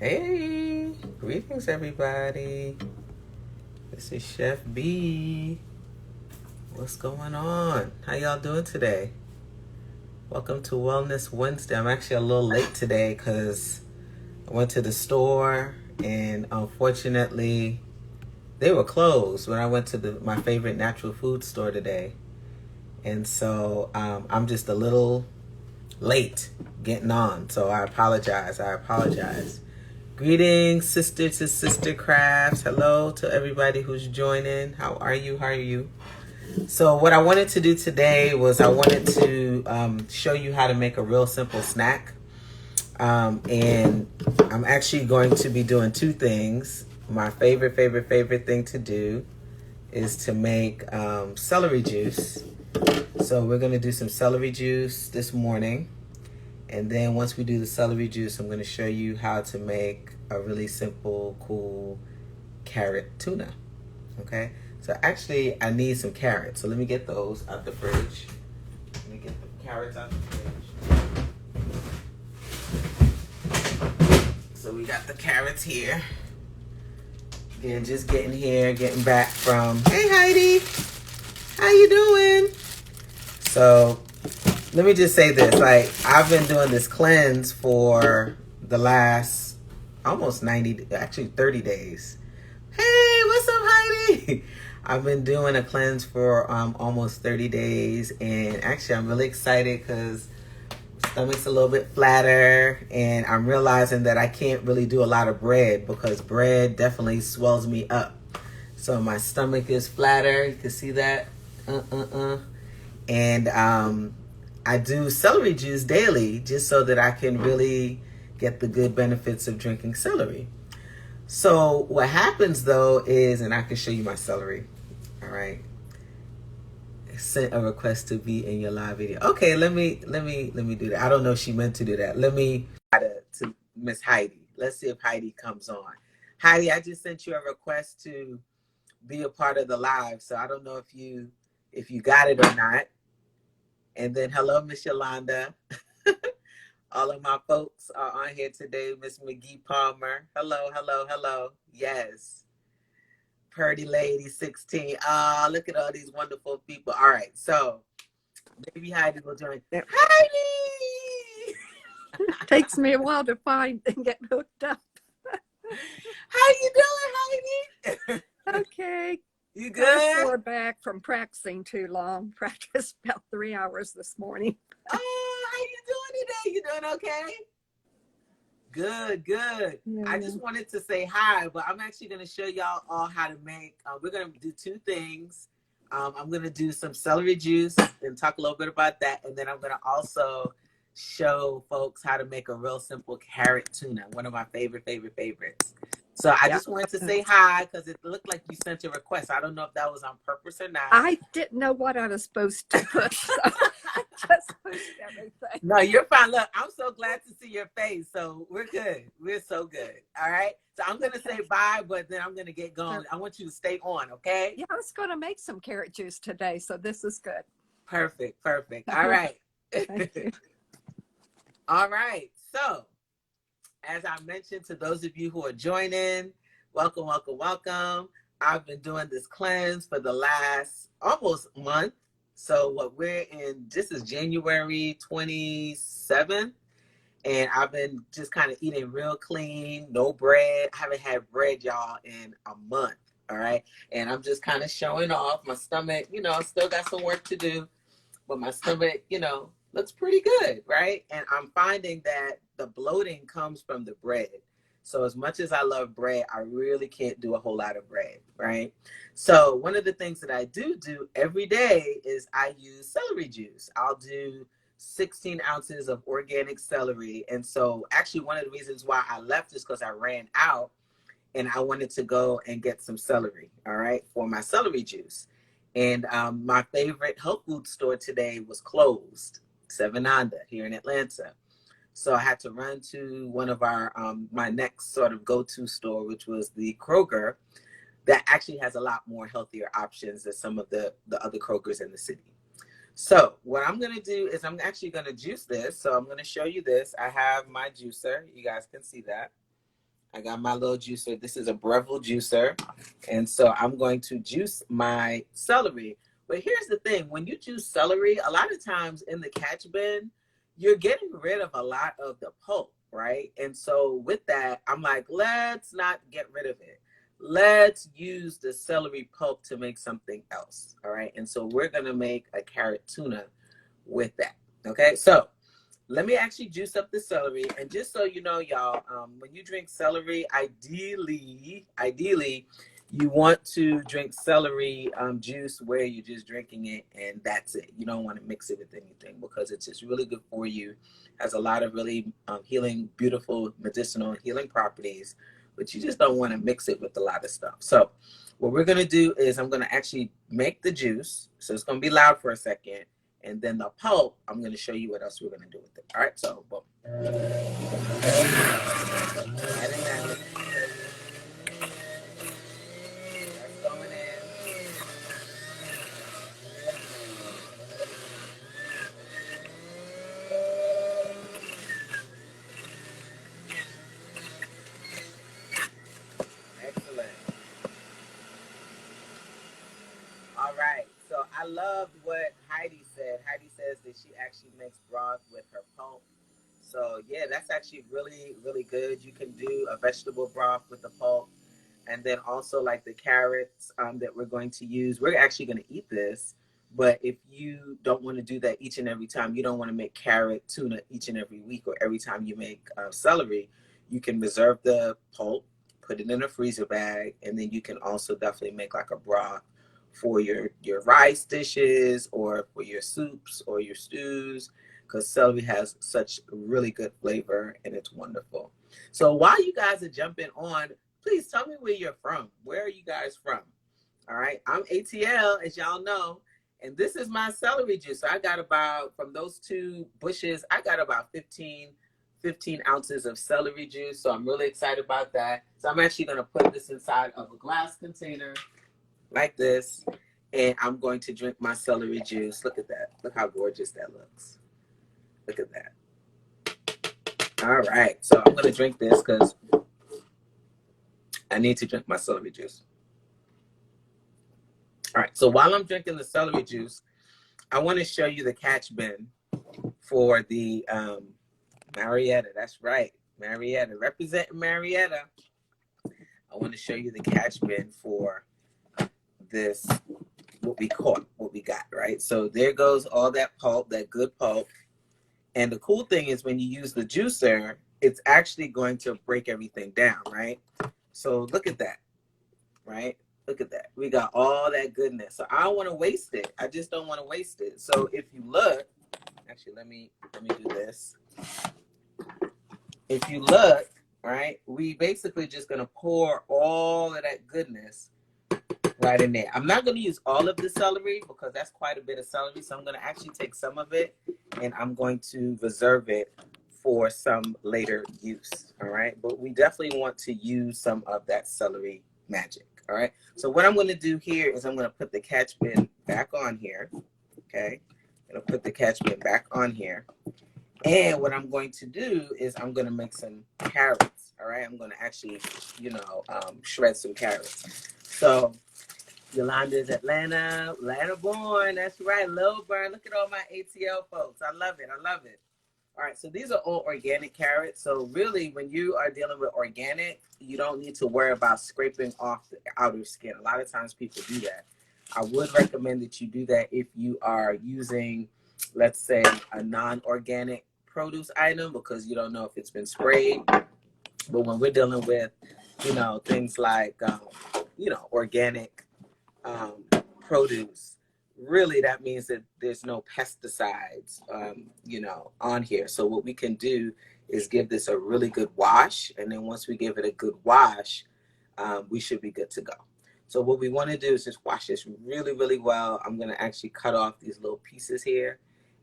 Hey, greetings everybody. This is Chef Bee. What's going on? How y'all doing today? Welcome to Wellness Wednesday. I'm actually a little late today because I went to the store and unfortunately they were closed when I went to my favorite natural food store today. And so I'm just a little late getting on. So I apologize. Greetings, sister to sister crafts. Hello to everybody who's joining. How are you? So what I wanted to do today was I wanted to show you how to make a real simple snack. And I'm actually going to be doing two things. My favorite thing to do is to make celery juice. So we're going to do some celery juice this morning. And then once we do the celery juice, I'm going to show you how to make a really simple, cool carrot tuna. Okay? So actually, I need some carrots. So let me get those out the fridge. Let me get the carrots out the fridge. So we got the carrots here. Again, just getting back from, hey Heidi, how you doing? So let me just say this, like I've been doing this cleanse for the last almost 30 days. Hey, what's up, Heidi? I've been doing a cleanse for almost 30 days, and actually I'm really excited because stomach's a little bit flatter, and I'm realizing that I can't really do a lot of bread because bread definitely swells me up. So my stomach is flatter. You can see that. And I do celery juice daily just so that I can really get the good benefits of drinking celery. So what happens though is, and I can show you my celery. All right. I sent a request to be in your live video. Okay, let me do that. I don't know if she meant to do that. Let me try to Miss Heidi. Let's see if Heidi comes on. Heidi, I just sent you a request to be a part of the live. So I don't know if you got it or not. And then hello, Miss Yolanda. All of my folks are on here today. Miss McGee Palmer. Hello. Yes. Purdy Lady 16. Look at all these wonderful people. All right. So maybe Heidi will join. Heidi! Takes me a while to find and get hooked up. How you doing, Heidi? Okay. You good? Sore back from practicing too long. Practiced about 3 hours this morning. Oh, how you doing today? You doing okay? Good. Yeah. I just wanted to say hi, but I'm actually going to show y'all all how to make, we're going to do two things. I'm going to do some celery juice and talk a little bit about that. And then I'm going to also show folks how to make a real simple carrot tuna, one of my favorites. So I just wanted to say hi because it looked like you sent a request. I don't know if that was on purpose or not. I didn't know what I was supposed to put. So I just pushed everything. No, you're fine. Look, I'm so glad to see your face. So we're good. We're so good. All right. So I'm going to say bye, but then I'm going to get going. I want you to stay on, okay? Yeah, I was going to make some carrot juice today, so this is good. Perfect. All right. Thank you. All right. So, as I mentioned to those of you who are joining, welcome. I've been doing this cleanse for the last almost month. So what we're in, this is January 27th. And I've been just kind of eating real clean, no bread. I haven't had bread, y'all, in a month. All right. And I'm just kind of showing off. My stomach, still got some work to do, but my stomach, looks pretty good. Right. And I'm finding that the bloating comes from the bread. So as much as I love bread, I really can't do a whole lot of bread. Right. So one of the things that I do every day is I use celery juice. I'll do 16 ounces of organic celery. And so actually one of the reasons why I left is because I ran out and I wanted to go and get some celery, all right, for my celery juice. And my favorite health food store today was closed, Seven Anda here in Atlanta. So I had to run to one of our, my next sort of go-to store, which was the Kroger, that actually has a lot more healthier options than some of the other Krogers in the city. So what I'm going to do is I'm actually going to juice this. So I'm going to show you this. I have my juicer. You guys can see that. I got my little juicer. This is a Breville juicer. And so I'm going to juice my celery. But here's the thing. When you juice celery, a lot of times in the catch bin, you're getting rid of a lot of the pulp, right? And so with that, I'm like, let's not get rid of it. Let's use the celery pulp to make something else, all right? And so we're going to make a carrot tuna with that, okay? So let me actually juice up the celery. And just so you know, y'all, when you drink celery, ideally, you want to drink celery juice where you're just drinking it and that's it. You don't want to mix it with anything because it's just really good for you. Has a lot of really healing, beautiful, medicinal healing properties, but you just don't want to mix it with a lot of stuff. So what we're going to do is I'm going to actually make the juice. So it's going to be loud for a second. And then the pulp, I'm going to show you what else we're going to do with it. All right, so boom. Add in that. That's going in. Excellent. All right, so I loved what Heidi said. Heidi says that she actually makes broth with her pulp. So yeah, that's actually really, really good. You can do a vegetable broth with the pulp. And then also like the carrots that we're going to use. We're actually going to eat this, but if you don't want to do that each and every time, you don't want to make carrot tuna each and every week or every time you make celery, you can reserve the pulp, put it in a freezer bag, and then you can also definitely make like a broth for your rice dishes or for your soups or your stews, because celery has such really good flavor and it's wonderful. So while you guys are jumping on, please tell me where you're from. Where are you guys from? All right. I'm ATL, as y'all know, and this is my celery juice. So I got about, from those two bushes, I got about 15 ounces of celery juice. So I'm really excited about that. So I'm actually going to put this inside of a glass container like this, and I'm going to drink my celery juice. Look at that. Look how gorgeous that looks. Look at that. All right. So I'm going to drink this because I need to drink my celery juice. All right, so while I'm drinking the celery juice, I want to show you the catch bin for the Marietta. That's right, Marietta. Representing Marietta. I want to show you the catch bin for this, what we caught, what we got, right? So there goes all that pulp, that good pulp. And the cool thing is when you use the juicer, it's actually going to break everything down, right? So look at that, right? Look at that. We got all that goodness. So I don't want to waste it. I just don't want to waste it. So if you look, actually, let me do this. If you look, right, we basically just going to pour all of that goodness right in there. I'm not going to use all of the celery because that's quite a bit of celery. So I'm going to actually take some of it and I'm going to reserve it for some later use. All right. But we definitely want to use some of that celery magic. All right. So what I'm going to do here is I'm going to put the catch bin back on here. Okay. I'm going to put the catch bin back on here. And what I'm going to do is I'm going to make some carrots. All right. I'm going to actually, shred some carrots. So Yolanda's Atlanta born. That's right. Lilburn. Look at all my ATL folks. I love it. I love it. All right, so these are all organic carrots. So really, when you are dealing with organic, you don't need to worry about scraping off the outer skin. A lot of times people do that. I would recommend that you do that if you are using, let's say, a non-organic produce item because you don't know if it's been sprayed. But when we're dealing with, things like, organic produce, really that means that there's no pesticides on here. So what we can do is give this a really good wash, and then once we give it a good wash, we should be good to go. So what we want to do is just wash this really, really well. I'm going to actually cut off these little pieces here,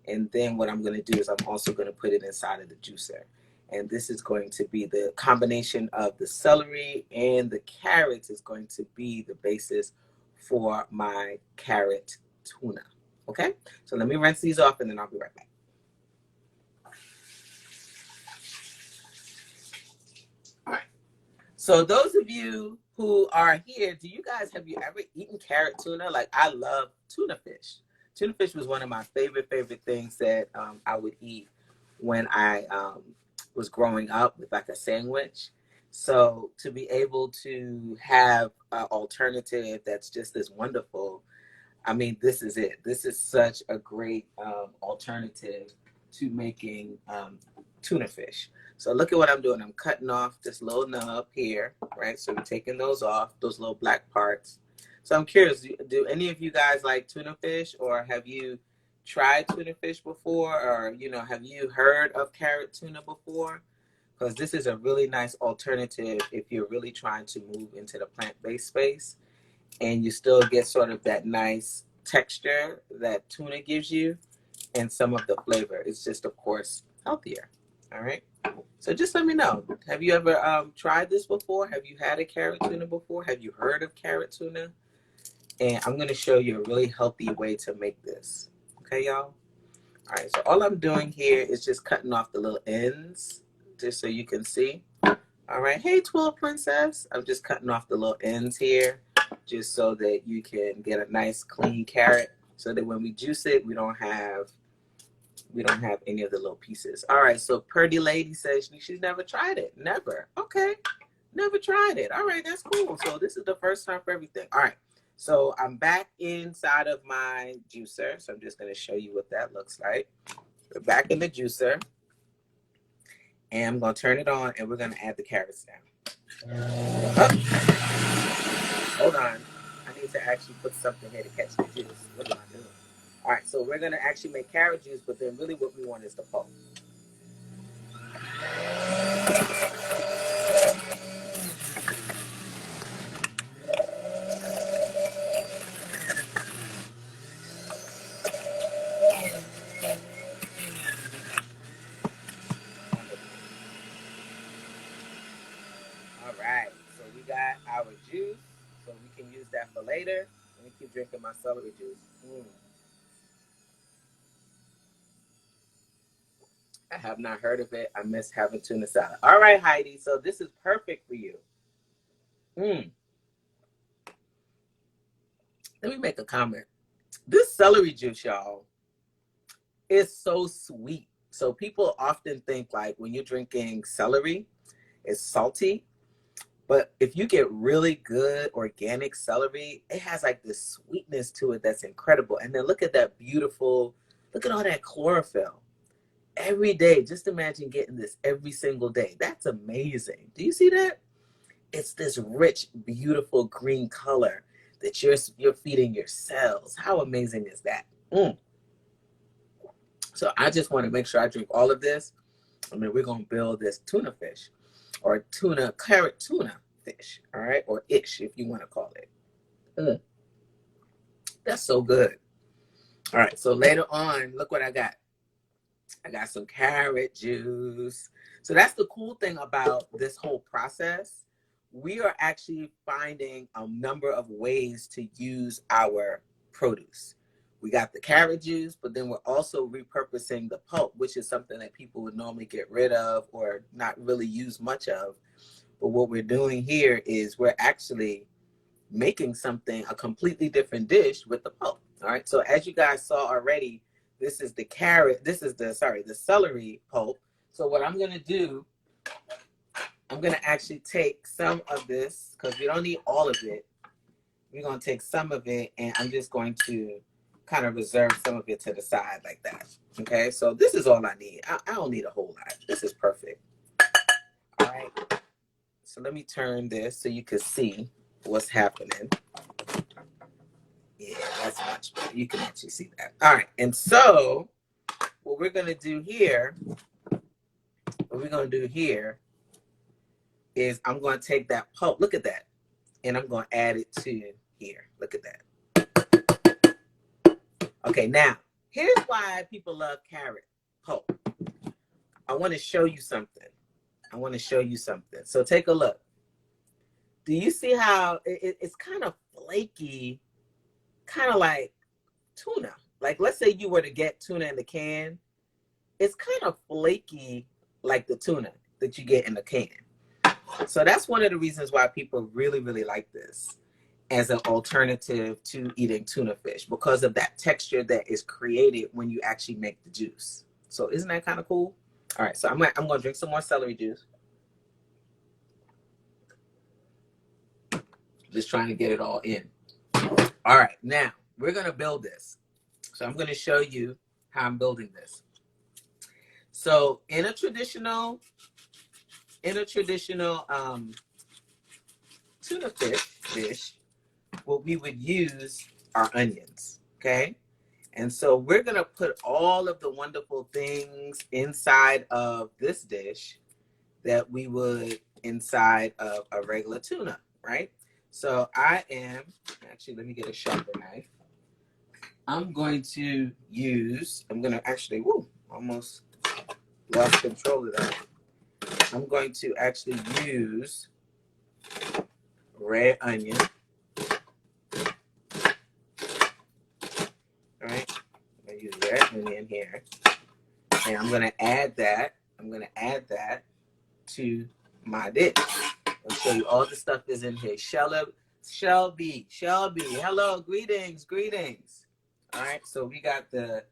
and then what I'm going to do is I'm also going to put it inside of the juicer. And this is going to be the combination of the celery and the carrots is going to be the basis for my carrot tuna. Okay, so let me rinse these off and then I'll be right back. All right, So those of you who are here, have you ever eaten carrot tuna? Like, I love tuna fish. Tuna fish was one of my favorite things that I would eat when I was growing up with like a sandwich. So to be able to have an alternative that's just as wonderful, I mean, this is it. This is such a great alternative to making tuna fish. So look at what I'm doing. I'm cutting off this little nub here, right? So we're taking those off, those little black parts. So I'm curious, do any of you guys like tuna fish, or have you tried tuna fish before, or, you know, have you heard of carrot tuna before? Because this is a really nice alternative if you're really trying to move into the plant-based space and you still get sort of that nice texture that tuna gives you and some of the flavor. It's just, of course, healthier. All right. So just let me know. Have you ever tried this before? Have you had a carrot tuna before? Have you heard of carrot tuna? And I'm going to show you a really healthy way to make this. Okay, y'all? All right. So all I'm doing here is just cutting off the little ends just so you can see. All right. Hey, 12 Princess. I'm just cutting off the little ends here just so that you can get a nice clean carrot so that when we juice it, we don't have any of the little pieces. All right, so Purdy Lady says she's never tried it. Never. Okay, never tried it. All right, that's cool. So this is the first time for everything. All right, so I'm back inside of my juicer. So I'm just going to show you what that looks like. We're back in the juicer. And I'm going to turn it on, and we're going to add the carrots now. Hold on. I need to actually put something here to catch the juice. What am I doing? All right, so we're going to actually make carrot juice, but then really what we want is the pulp. All right, so we got our juice, so we can use that for later. Let me keep drinking my celery juice. I have not heard of it. I miss having tuna salad. All right, Heidi, so this is perfect for you. Let me make a comment. This celery juice, y'all, is so sweet. So people often think like when you're drinking celery, it's salty. But if you get really good organic celery, it has like this sweetness to it that's incredible. And then look at that beautiful, look at all that chlorophyll. Every day, just imagine getting this every single day. That's amazing. Do you see that? It's this rich, beautiful green color that you're feeding your cells. How amazing is that? So I just want to make sure I drink all of this. I mean, we're going to build this tuna fish or carrot tuna fish, all right? Or ish, if you want to call it. That's so good. All right, so later on, look what I got. I got some carrot juice. So that's the cool thing about this whole process. We are actually finding a number of ways to use our produce. We got the carrot juice, but then we're also repurposing the pulp, which is something that people would normally get rid of or not really use much of. But what we're doing here is we're actually making a completely different dish with the pulp. All right. So as you guys saw already, this is the celery pulp. So what I'm going to do, I'm going to actually take some of this because we don't need all of it. We're going to take some of it and I'm just going to kind of reserve some of it to the side like that. Okay. So this is all I need. I don't need a whole lot. This is perfect. All right. So let me turn this so you can see what's happening. Yeah, that's much better. You can actually see that. All right. And so what we're going to do here is I'm going to take that pulp. Look at that. And I'm going to add it to here. Look at that. Okay, now, here's why people love carrot pulp. I want to show you something. So take a look. Do you see how it's kind of flaky, kind of like tuna? Like, let's say you were to get tuna in the can. It's kind of flaky like the tuna that you get in the can. So that's one of the reasons why people really, really like this as an alternative to eating tuna fish, because of that texture that is created when you actually make the juice. So isn't that kind of cool? All right, so I'm gonna drink some more celery juice. Just trying to get it all in. All right, now we're gonna build this. So I'm gonna show you how I'm building this. So in a traditional tuna fish dish, what we would use are onions, okay? And so we're gonna put all of the wonderful things inside of this dish that we would inside of a regular tuna, right? So actually, let me get a sharper knife. I'm going to actually, almost lost control of that. I'm going to actually use red onion. All right, I'm gonna use red onion here, and I'm gonna add that. To my dish. I'll show you all the stuff is in here. Shelby, hello, greetings. All right, so we got the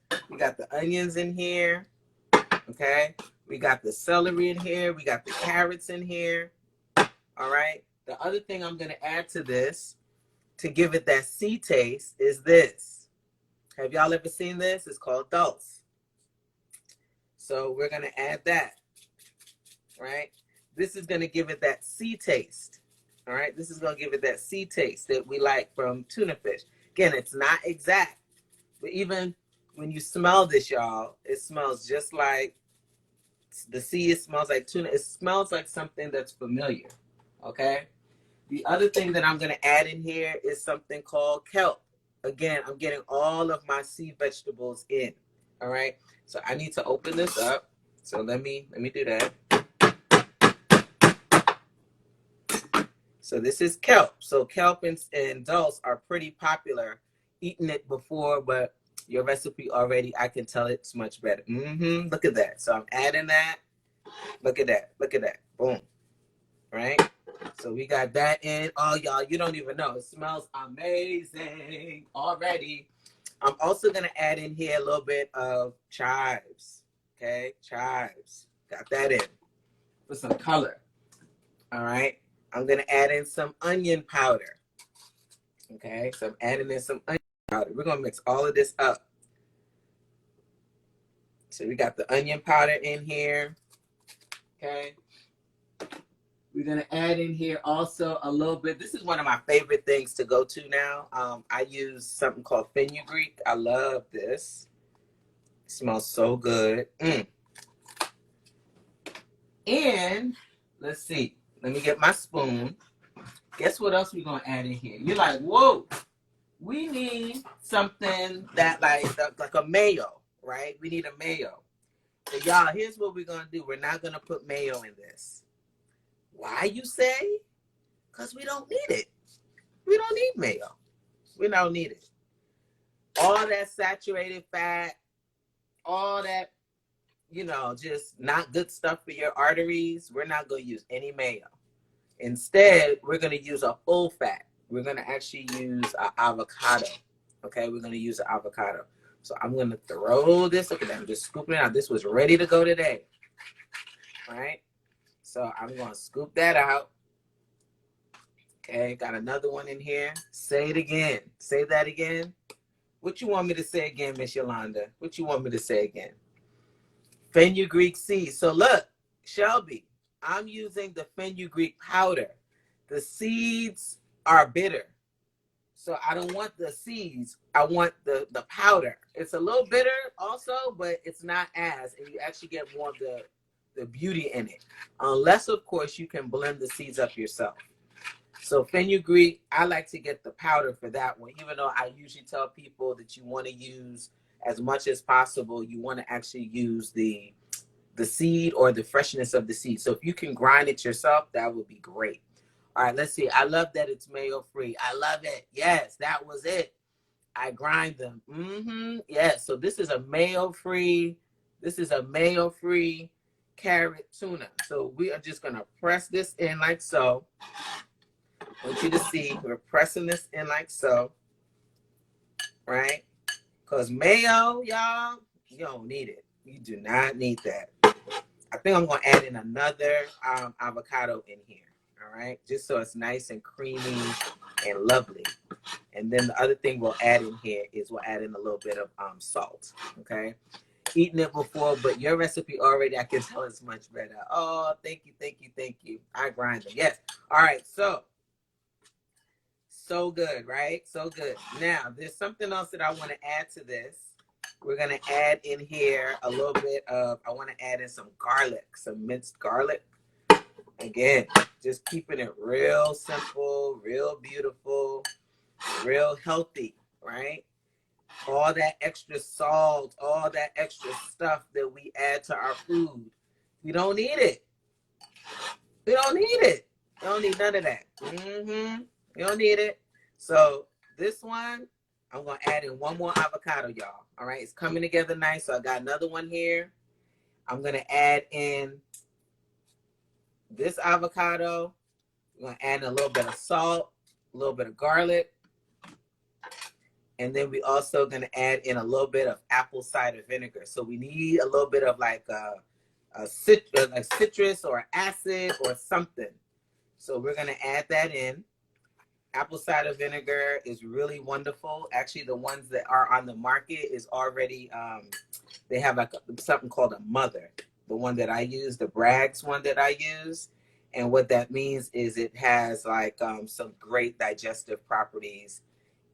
onions in here. Okay, we got the celery in here. We got the carrots in here. All right. The other thing I'm gonna add to this to give it that sea taste is this. Have y'all ever seen this? It's called dulse. So we're gonna add that. Right? This is going to give it that sea taste. All right? This is going to give it that sea taste that we like from tuna fish. Again, it's not exact, but even when you smell this, y'all, it smells just like the sea. It smells like tuna. It smells like something that's familiar. Okay? The other thing that I'm going to add in here is something called kelp. Again, I'm getting all of my sea vegetables in. All right? So I need to open this up. So let me do that. So this is kelp. So kelp and dulse are pretty popular. Eaten it before, but your recipe already, I can tell it's much better. Look at that. So I'm adding that. Look at that. Boom. Right? So we got that in. Oh, y'all, you don't even know. It smells amazing already. I'm also going to add in here a little bit of chives. Okay? Chives. Got that in for some color. All right? I'm going to add in some onion powder. Okay, so I'm adding in some onion powder. We're going to mix all of this up. So we got the onion powder in here. Okay. We're going to add in here also a little bit. This is one of my favorite things to go to now. I use something called fenugreek. I love this. It smells so good. And let's see. Let me get my spoon. Guess what else we're going to add in here? You're like, whoa, we need something that like a mayo, right? We need a mayo. So y'all, here's what we're going to do. We're not going to put mayo in this. Why, you say? Because we don't need it. We don't need mayo. We don't need it. All that saturated fat, all that, just not good stuff for your arteries. We're not going to use any mayo. Instead, we're going to use a full fat. We're going to actually use an avocado. Okay, we're going to use an avocado. So I'm going to throw this. Look at that. I'm just scooping it out. This was ready to go today. All right. So I'm going to scoop that out. Okay, got another one in here. Say it again. Say that again. What you want me to say again, Miss Yolanda? What you want me to say again? Fenugreek seeds. So look, Shelby, I'm using the fenugreek powder. The seeds are bitter. So I don't want the seeds. I want the powder. It's a little bitter also, but it's not as, and you actually get more of the beauty in it. Unless, of course, you can blend the seeds up yourself. So fenugreek, I like to get the powder for that one, even though I usually tell people that you want to use as much as possible. You want to actually use the seed or the freshness of the seed. So if you can grind it yourself, that would be great. All right, let's see. I love that it's mayo free. I love it. Yes, that was it. I grind them. Yes. So this is a mayo free. carrot tuna. So we are just gonna press this in like so. I want you to see we're pressing this in like so, right? Because mayo, y'all, you don't need it. You do not need that. I think I'm gonna add in another avocado in here. All right, just so it's nice and creamy and lovely. And then the other thing we'll add in here is we'll add in a little bit of salt. Okay. Eaten it before, but your recipe already, I can tell it's much better. Oh, thank you, thank you, thank you. I grind them. Yes. All right. So good, right? So good. Now, there's something else that I want to add to this. We're going to add in here a little bit of, I want to add in some garlic, some minced garlic. Again, just keeping it real simple, real beautiful, real healthy, right? All that extra salt, all that extra stuff that we add to our food. We don't need it. We don't need it. We don't need none of that. We don't need it. So this one, I'm going to add in one more avocado, y'all. All right. It's coming together nice. So I got another one here. I'm going to add in this avocado. I'm going to add in a little bit of salt, a little bit of garlic. And then we also going to add in a little bit of apple cider vinegar. So we need a little bit of like a citrus or acid or something. So we're going to add that in. Apple cider vinegar is really wonderful. Actually, the ones that are on the market is already, they have like something called a mother. The one that I use, the Bragg's one that I use. And what that means is it has like some great digestive properties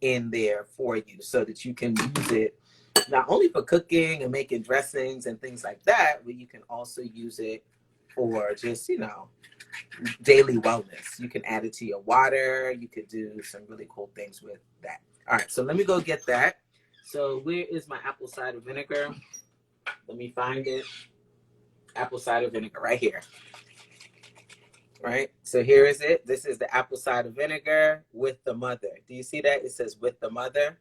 in there for you so that you can use it not only for cooking and making dressings and things like that, but you can also use it for just, daily wellness. You can add it to your water. You could do some really cool things with that. All right, so let me go get that. So where is my apple cider vinegar? Let me find it. Apple cider vinegar right here. Right, so here is it. This is the apple cider vinegar with the mother. Do you see that? It says with the mother.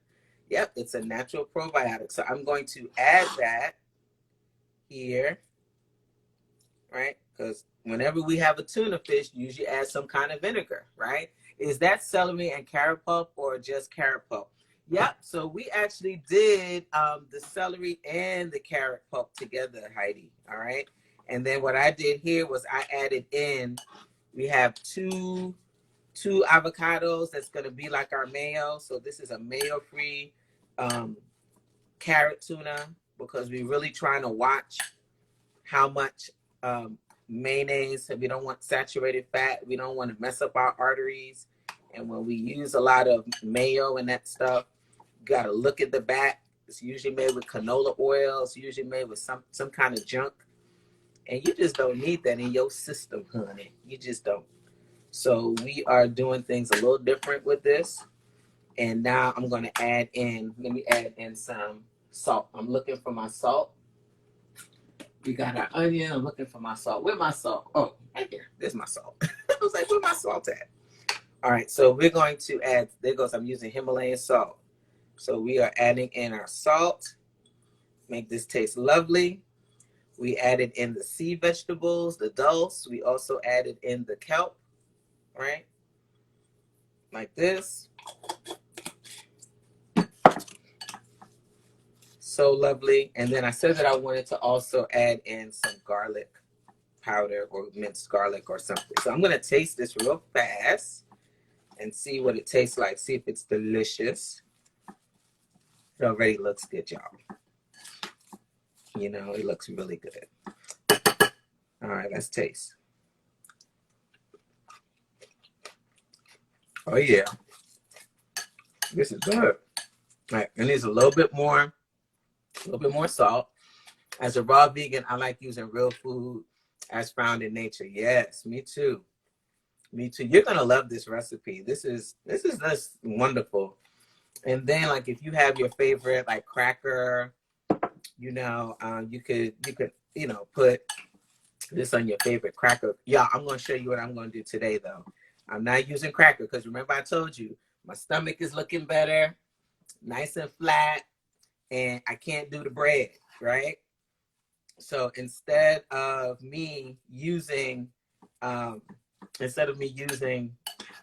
Yep, it's a natural probiotic. So I'm going to add that here, right? Because whenever we have a tuna fish, you usually add some kind of vinegar, right? Is that celery and carrot pulp or just carrot pulp? Yep, so we actually did the celery and the carrot pulp together, Heidi, all right? And then what I did here was I added in, we have two avocados that's going to be like our mayo. So this is a mayo-free carrot tuna because we're really trying to watch how much mayonnaise. We don't want saturated fat. We don't want to mess up our arteries. And when we use a lot of mayo and that stuff, you got to look at the back. It's usually made with canola oil. It's usually made with some kind of junk. And you just don't need that in your system, honey. You just don't. So we are doing things a little different with this. And now I'm going to add in, let me add in some salt. I'm looking for my salt. We got our onion. I'm looking for my salt. Where's my salt? Oh, right here. There's my salt. I was like, where's my salt at? All right, so we're going to add, there goes, I'm using Himalayan salt. So we are adding in our salt. Make this taste lovely. We added in the sea vegetables, the dulse. We also added in the kelp, right? Like this. So lovely. And then I said that I wanted to also add in some garlic powder or minced garlic or something. So I'm going to taste this real fast and see what it tastes like. See if it's delicious. It already looks good, y'all. It looks really good. All right, let's taste. Oh, yeah. This is good. All right, and there's a little bit more salt. As a raw vegan, I like using real food as found in nature. Yes, me too. Me too. You're gonna love this recipe. This is just wonderful. And then, like, if you have your favorite like cracker, you could put this on your favorite cracker. Yeah, I'm gonna show you what I'm gonna do today though. I'm not using cracker because remember I told you my stomach is looking better, nice and flat, and I can't do the bread, right? So instead of me using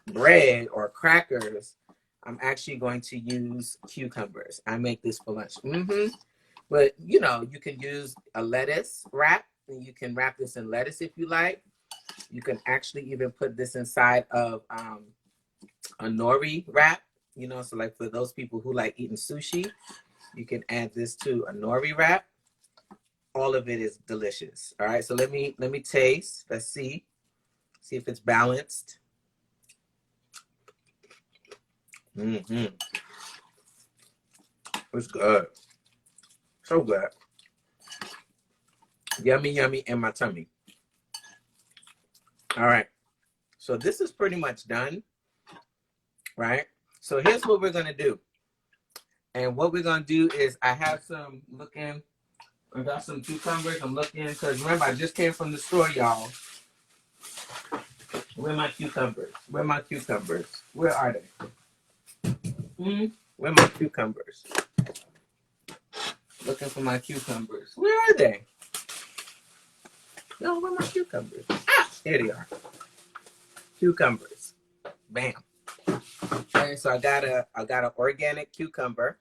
bread or crackers, I'm actually going to use cucumbers. I make this for lunch. But you know, you can use a lettuce wrap, and you can wrap this in lettuce if you like. You can actually even put this inside of a nori wrap. You know, so like for those people who like eating sushi, you can add this to a nori wrap. All of it is delicious. All right, so let me taste. Let's see if it's balanced. It's good. So good. Yummy, yummy in my tummy. All right. So this is pretty much done, right? So here's what we're gonna do. And what we're gonna do is I got some cucumbers. I'm looking because remember I just came from the store, y'all. Where are my cucumbers? Where are my cucumbers? Where are they? Where are my cucumbers? Looking for my cucumbers. Where are they? No, where are my cucumbers? Ah, here they are. Cucumbers. Bam. Okay, so I got an organic cucumber.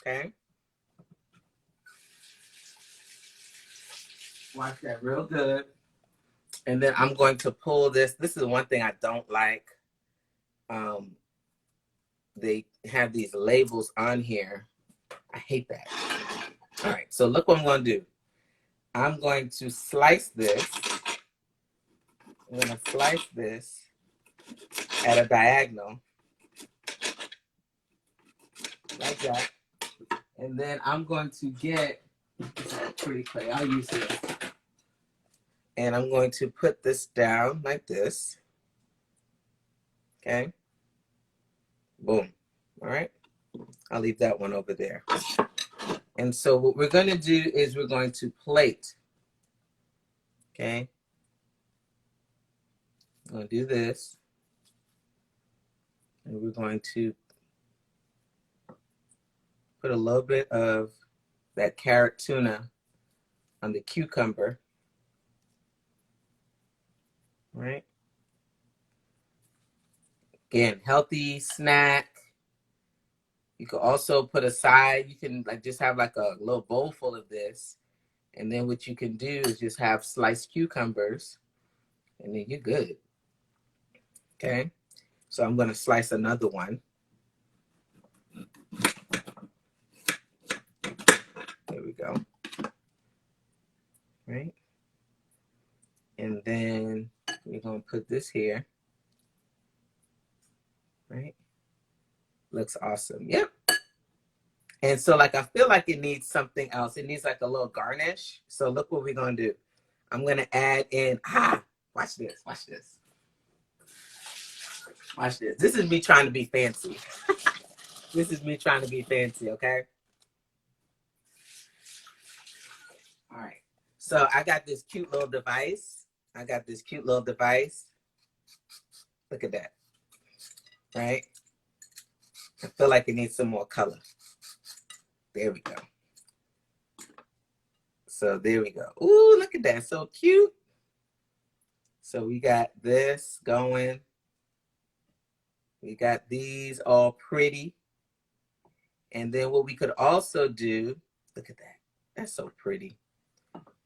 Okay. Wash that real good. And then I'm going to pull this. This is one thing I don't like. They have these labels on here. I hate that. All right, so look what I'm going to do. I'm going to slice this. I'm going to slice this at a diagonal. Like that. And then I'm going to get pretty clay. I'll use this. And I'm going to put this down like this. Okay. Boom. All right. I'll leave that one over there. And so what we're going to do is we're going to plate. Okay. I'm going to do this. And we're going to put a little bit of that carrot tuna on the cucumber. Right. Again, healthy snack. You can also put aside, you can like just have like a little bowl full of this. And then what you can do is just have sliced cucumbers and then you're good. Okay. So I'm going to slice another one. There we go. Right. And then we're going to put this here. Right. Looks awesome. Yep. And so like, I feel like it needs something else. It needs like a little garnish. So look what we're going to do. I'm going to add in, watch this, watch this. Watch this. This is me trying to be fancy. This is me trying to be fancy, okay? All right. So I got this cute little device. Look at that. Right? I feel like it needs some more color. There we go. So there we go. Ooh, look at that. So cute. So we got this going. We got these all pretty. And then what we could also do, look at that. That's so pretty.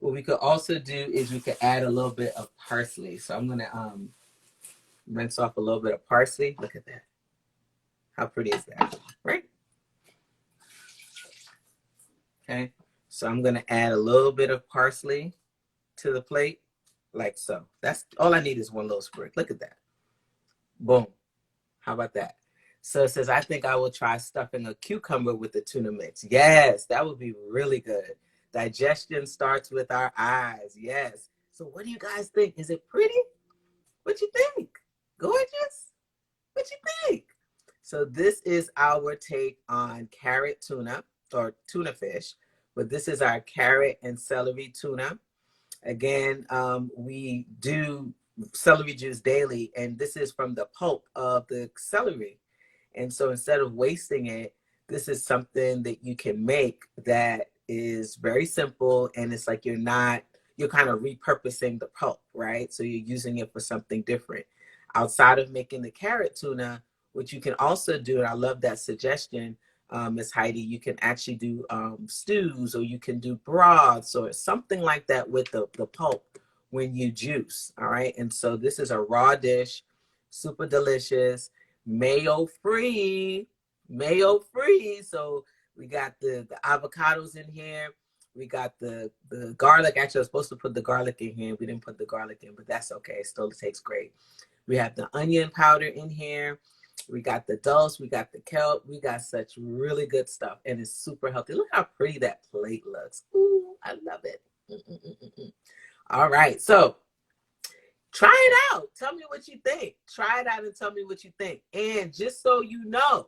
What we could also do is we could add a little bit of parsley. So I'm going to rinse off a little bit of parsley. Look at that. How pretty is that? Right? Okay. So I'm going to add a little bit of parsley to the plate like so. That's all I need is one little sprig. Look at that. Boom. How about that? So it says, I think I will try stuffing a cucumber with the tuna mix. Yes, that would be really good. Digestion starts with our eyes. Yes. So what do you guys think? Is it pretty? What you think? Gorgeous? What you think? So this is our take on carrot tuna or tuna fish, but this is our carrot and celery tuna. Again, we do celery juice daily, and this is from the pulp of the celery. And so instead of wasting it, this is something that you can make that is very simple, and it's like you're kind of repurposing the pulp, right? So you're using it for something different. Outside of making the carrot tuna, what you can also do, and I love that suggestion, Miss Heidi, you can actually do stews, or you can do broths or something like that with the pulp when you juice, all right? And so this is a raw dish, super delicious, mayo free, mayo free. So we got the avocados in here. We got the garlic. Actually, I was supposed to put the garlic in here. We didn't put the garlic in, but that's okay. It still tastes great. We have the onion powder in here. We got the dulse. We got the kelp. We got such really good stuff, and it's super healthy. Look how pretty that plate looks. Ooh, I love it. Mm-mm-mm-mm. All right, so try it out. Tell me what you think. Try it out and tell me what you think. And just so you know,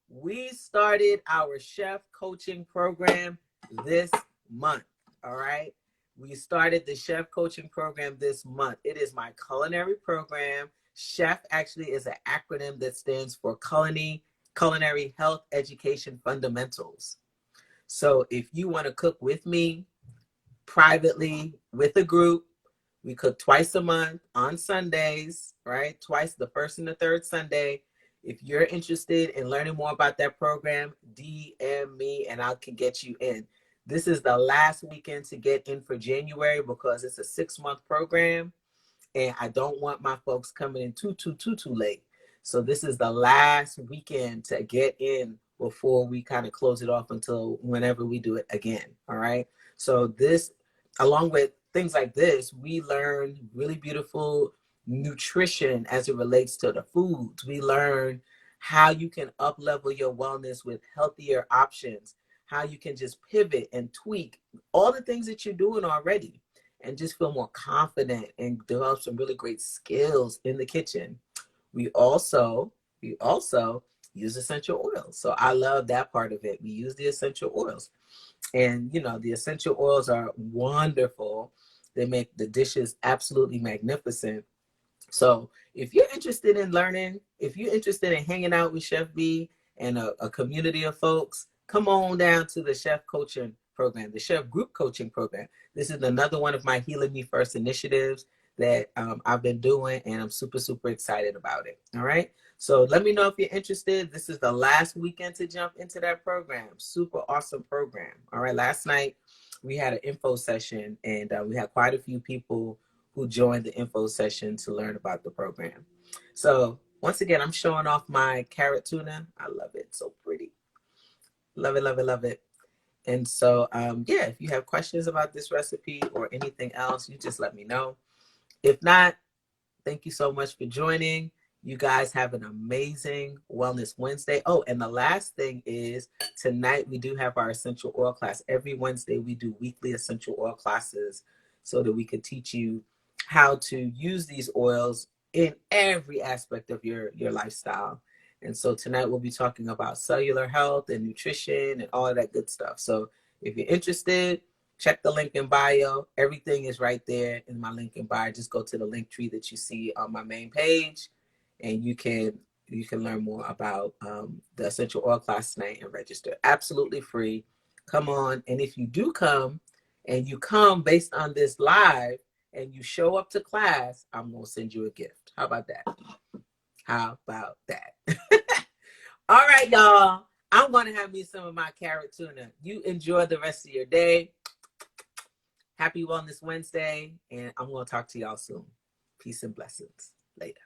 we started our chef coaching program this month. All right. We started the chef coaching program this month. It is my culinary program. Chef actually is an acronym that stands for Culinary Health Education Fundamentals. So if you want to cook with me privately with a group, we cook twice a month on Sundays, right? Twice, the first and the third Sunday. If you're interested in learning more about that program, DM me and I can get you in. This is the last weekend to get in for January because it's a 6-month program, and I don't want my folks coming in too late. So this is the last weekend to get in before we kind of close it off until whenever we do it again. All right. So this, along with things like this, we learn really beautiful nutrition as it relates to the foods. We learn how you can up level your wellness with healthier options, how you can just pivot and tweak all the things that you're doing already and just feel more confident and develop some really great skills in the kitchen. We also use essential oils. So I love that part of it. We use the essential oils. And the essential oils are wonderful. They make the dishes absolutely magnificent. So if you're interested in learning, if you're interested in hanging out with Chef Bee and a community of folks, come on down to the chef coaching program, the chef group coaching program. This is another one of my Healing Me First initiatives that I've been doing, and I'm super, super excited about it. All right. So let me know if you're interested. This is the last weekend to jump into that program. Super awesome program. All right. Last night we had an info session, and we had quite a few people who joined the info session to learn about the program. So once again, I'm showing off my carrot tuna. I love it. So pretty. Love it, love it, love it. And so, yeah, if you have questions about this recipe or anything else, you just let me know. If not, thank you so much for joining. You guys have an amazing Wellness Wednesday. Oh, and the last thing is tonight we do have our essential oil class. Every Wednesday we do weekly essential oil classes so that we can teach you how to use these oils in every aspect of your lifestyle. And so tonight we'll be talking about cellular health and nutrition and all of that good stuff. So if you're interested, check the link in bio. Everything is right there in my link in bio. Just go to the link tree that you see on my main page, and you can learn more about the essential oil class tonight and register. Absolutely free. Come on. And if you do come and you come based on this live and you show up to class, I'm going to send you a gift. How about that? How about that? All right, y'all. I'm going to have me some of my carrot tuna. You enjoy the rest of your day. Happy Wellness Wednesday, and I'm going to talk to y'all soon. Peace and blessings. Later.